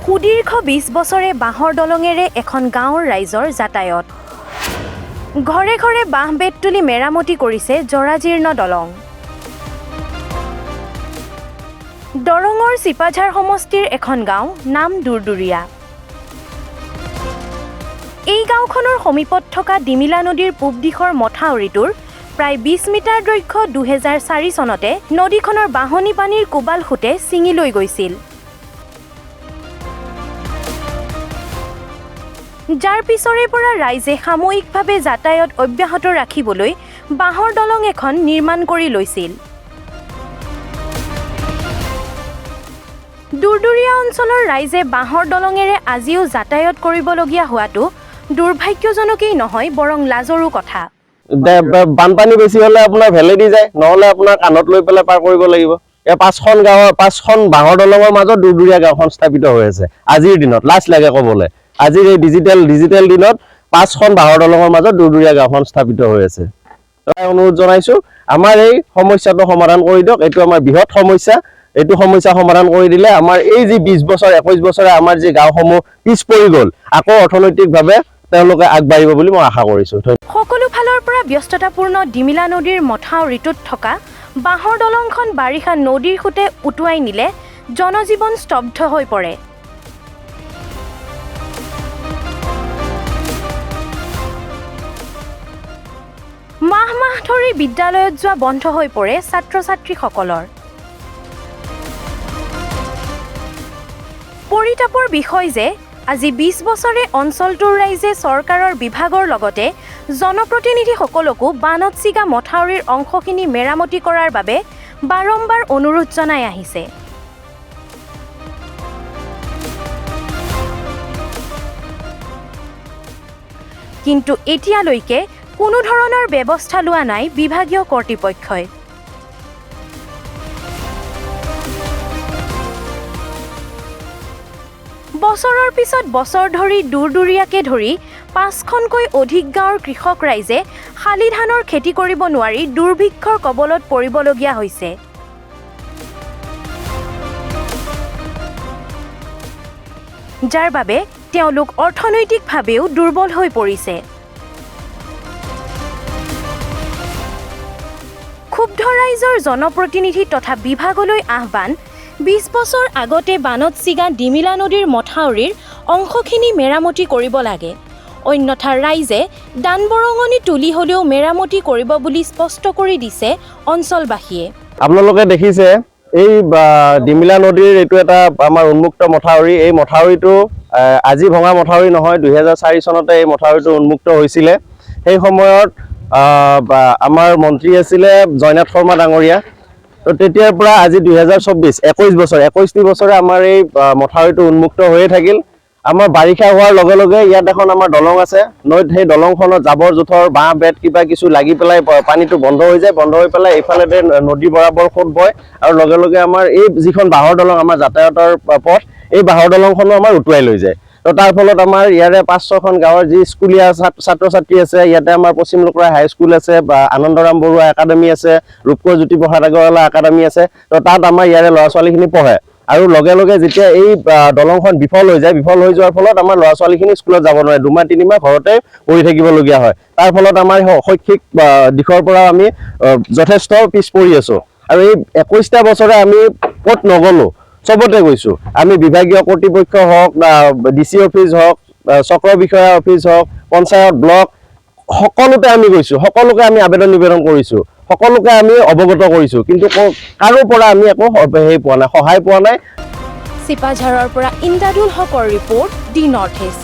সুদীৰ্ঘ ২০ বছৰে বাঁহৰ দলঙেৰে এখন গাঁৱৰ ৰাইজৰ যাতায়াত। ঘৰে ঘৰে বাঁহ বেত তুলি মেৰামতি কৰিছে জৰাজীৰ্ণ দলং। দৰঙৰ চিপাঝাৰ সমষ্টিৰ এখন গাঁও, নাম দুৰদুৰীয়া। এই গাঁওখনৰ সমীপত থকা ডিমিলা নদীৰ পূব দিশৰ মথাউৰিটোৰ প্ৰায় ২০ মিটাৰ দৈৰ্ঘ্য ২০০৪ চনতে নদীখনৰ বাঢ়নী পানীৰ কোবাল সোঁতে ছিঙি লৈ গৈছিল, যাৰ পিছৰে পৰা ৰাইজে সাময়িকভাৱে যাতায়াত অব্যাহত ৰাখিবলৈ বাঁহৰ দলং এখন নিৰ্মাণ কৰি লৈছিল। দুৰদুৰীয়া অঞ্চলৰ ৰাইজে বাঁহৰ দলঙেৰে আজিও যাতায়াত কৰিবলগীয়া হোৱাটো দুৰ্ভাগ্যজনকেই নহয়, বৰং লাজৰো কথা। বানপানী বেছি হলে আপোনাৰ ভেলেদি যায়, নহলে আপোনাৰ কাণত লৈ পেলাই পাৰ কৰিব লাগিব। এই ৫খন বাঁহৰ দলঙৰ মাজত দুৰদুৰীয়া গাঁওখন স্থাপিত হৈ আছে আজিৰ দিনত। লাজ লাগে ক'বলৈ, আজিৰ এই ডিজিটেল দিনত ৫খন বাঁহৰ দলঙৰ মাজত দুৰদুৰীয়া গাঁওখন স্থাপিত হৈ আছে। অনুৰোধ জনাইছো, আমাৰ এই সমস্যাটো সমাধান কৰি দিয়ক। এইটো আমাৰ বৃহৎ সমস্যা। এইটো সমস্যা সমাধান কৰি দিলে আমাৰ এই যি ২০ বছৰ ২১ বছৰে আমাৰ যি গাঁওসমূহ পিছ পৰি গ'ল, আকৌ অৰ্থনৈতিকভাৱে তেওঁলোকে আগবাঢ়িব বুলি মই আশা কৰিছোঁ। সকলো ফালৰ পৰা ব্যস্ততাপূৰ্ণ ডিমিলা নদীৰ মথাউৰিটোত থকা বাঁহৰ দলংখন বাৰিষা নদীৰ সোঁতে উটুৱাই নিলে জনজীৱন স্তব্ধ হৈ পৰে। মাহ মাহ ধৰি বিদ্যালয়ত যোৱা বন্ধ হৈ পৰে ছাত্ৰ-ছাত্ৰীসকলৰ। পৰিতাপৰ বিষয় যে আজি ২০ বছৰে অঞ্চলটোৰ ৰাইজে চৰকাৰৰ বিভাগৰ লগতে জনপ্ৰতিনিধিসকলকো বানত ছিগা মথাউৰিৰ অংশখিনি মেৰামতি কৰাৰ বাবে বাৰম্বাৰ অনুৰোধ জনাই আহিছে। কিন্তু এতিয়ালৈকে কোনো ধৰণৰ ব্যৱস্থা লোৱা নাই বিভাগীয় কৰ্তৃপক্ষই। বছৰৰ পিছত বছৰ ধৰি দুৰদুৰীয়াকে ধৰি ৫খনকৈ অধিক গাঁৱৰ কৃষক ৰাইজে শালি ধানৰ খেতি কৰিব নোৱাৰি দুৰ্ভিক্ষৰ কবলত পৰিবলগীয়া হৈছে। যাৰ বাবে তেওঁলোক অৰ্থনৈতিকভাৱেও দুৰ্বল হৈ পৰিছে। ক্ষুব্ধ ৰাইজৰ জনপ্ৰতিনিধি তথা বিভাগলৈ আহ্বান, ২০ বছৰ আগতে বানত ছিগা ডিমিলা নদীৰ মথাউৰিৰ অংশখিনি মেৰামতি কৰিব লাগে, অন্যথা ৰাইজে দান বৰঙণি তুলি হ'লেও মেৰামতি কৰিব বুলি স্পষ্ট কৰি দিছে অঞ্চলবাসীয়ে। আপোনালোকে দেখিছে এই ডিমিলা নদীৰ এইটো এটা আমাৰ উন্মুক্ত মথাউৰি। এই মথাউৰিটো আজি ভঙা মথাউৰি নহয়, ২০০৪ চনতে এই মথাউৰিটো উন্মুক্ত হৈছিলে। সেই সময়ত আমাৰ মন্ত্ৰী আছিলে জয়নাথ শৰ্মা ডাঙৰীয়া। তো তেতিয়াৰ পৰা আজি ২০২৪ ২১ বছৰ ২১টি বছৰে আমাৰ এই মথাউৰিটো উন্মুক্ত হৈয়ে থাকিল। আমাৰ বাৰিষা হোৱাৰ লগে লগে ইয়াত এখন আমাৰ দলং আছে নৈত, সেই দলংখনত জাবৰ জোথৰ বাঁহ বেত কিবা কিছু লাগি পেলাই পানীটো বন্ধ হৈ যায়। বন্ধ হৈ পেলাই এইফালেতে নদী বৰাবৰ সোঁত বয় আৰু লগে লগে আমাৰ এই যিখন বাঁহৰ দলং আমাৰ যাতায়াতৰ পথ, এই বাঁহৰ দলংখনো আমাৰ উটুৱাই লৈ যায়। তো তাৰ ফলত আমাৰ ইয়াৰে ৫-৬খন গাঁৱৰ যি স্কুলীয়া ছাত্ৰ ছাত্ৰী আছে, ইয়াতে আমাৰ পশ্চিম লুকুৰা হাইস্কুল আছে, বা আনন্দৰাম বৰুৱা একাডেমী আছে, ৰূপকোঁৱৰ জ্যোতিপ্ৰসাদ আগৰৱালা একাডেমী আছে। তো তাত আমাৰ ইয়াৰে ল'ৰা ছোৱালীখিনি পঢ়ে আৰু লগে লগে যেতিয়া এই দলংখন বিফল হৈ যায়, বিফল হৈ যোৱাৰ ফলত আমাৰ ল'ৰা ছোৱালীখিনি স্কুলত যাব নোৱাৰে, ২-৩ মাহ ঘৰতে পঢ়ি থাকিবলগীয়া হয়। তাৰ ফলত আমাৰ শৈক্ষিক দিশৰ পৰা আমি যথেষ্ট পিছ পৰি আছোঁ। আৰু এই ২১টা বছৰে আমি ক'ত নগ'লোঁ, চবতে গৈছোঁ। আমি বিভাগীয় কৰ্তৃপক্ষ হওক, DC অফিচ হওক, চক্ৰ বিষয়া অফিচ হওক, পঞ্চায়ত, ব্লক, সকলোতে আমি গৈছোঁ। সকলোকে আমি আবেদন নিবেদন কৰিছোঁ, সকলোকে আমি অৱগত কৰিছোঁ, কিন্তু কাৰো পৰা আমি একো পোৱা নাই, সহায় পোৱা নাই। চিপাঝাৰৰ পৰা ইন্দাদুল হকৰ ৰিপৰ্ট, দি নৰ্থ ইষ্ট।